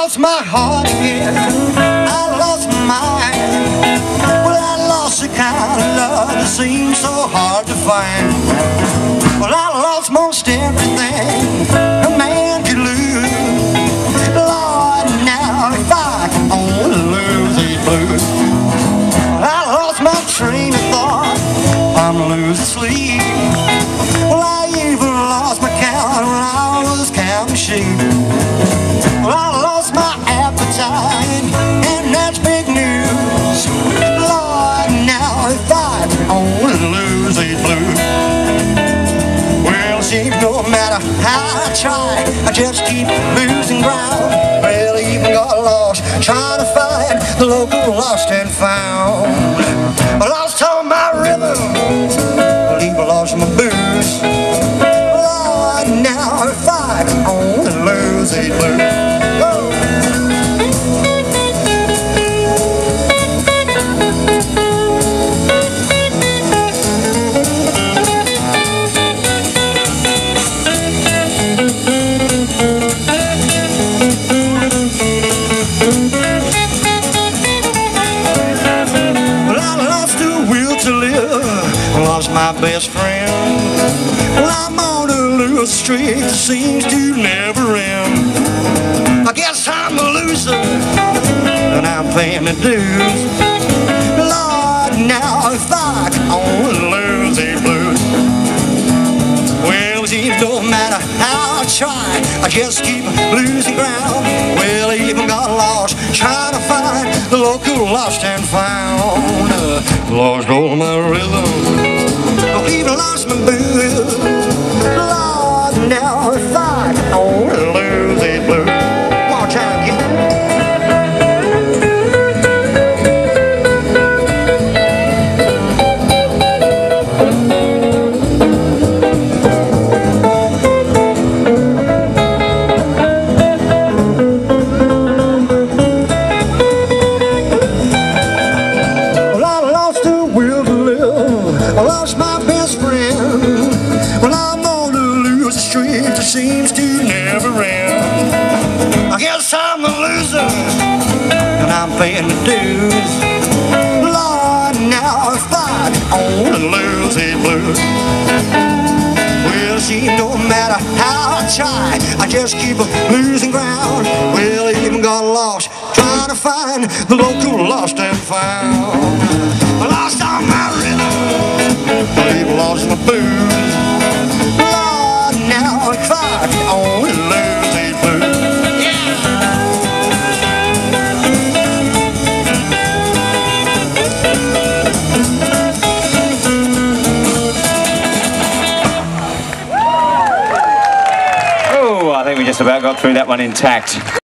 lost my heart again. I lost mine. Well, I lost the kind of love that seems so hard to find. Well, I lost most everything a man could lose. Lord, now if I can only lose these blues. Well, I lost my train of thought, I'm losing sleep. Well, I even lost my count when I was counting sheep. Well, I lost my appetite, and that's big news. Lord, now if I can only lose these blues. Well, see, no matter how I try, I just keep losing ground. Well, I even got lost trying to find the local lost and found. I lost all my rhythm, I even lost my booze. Lord, now if I can only lose these blues. Lost my best friend. Well, I'm on a little streak that seems to never end. I guess I'm a loser, and I'm paying the dues. Lord, now if I can only lose these blues. Well, it don't matter how I try, I just keep losing ground. Well, I even got lost trying to find the local lost and found. Lost all my rhythm, I even lost my blues. Lord, now if I can only lose these blues. One more time, kid. I lost my best friend. Well, I'm on to lose the streak that seems to never end. I guess I'm a loser, and I'm paying the dues. Lord, now if I can only lose these blues. Well, see, no matter how I try, I just keep losing ground. Well, I even got lost trying to find the local lost and found. I lost all my rhythm, I even lost my booze. Lord, now if I can only lose these blues. Oh, I think we just about got through that one intact.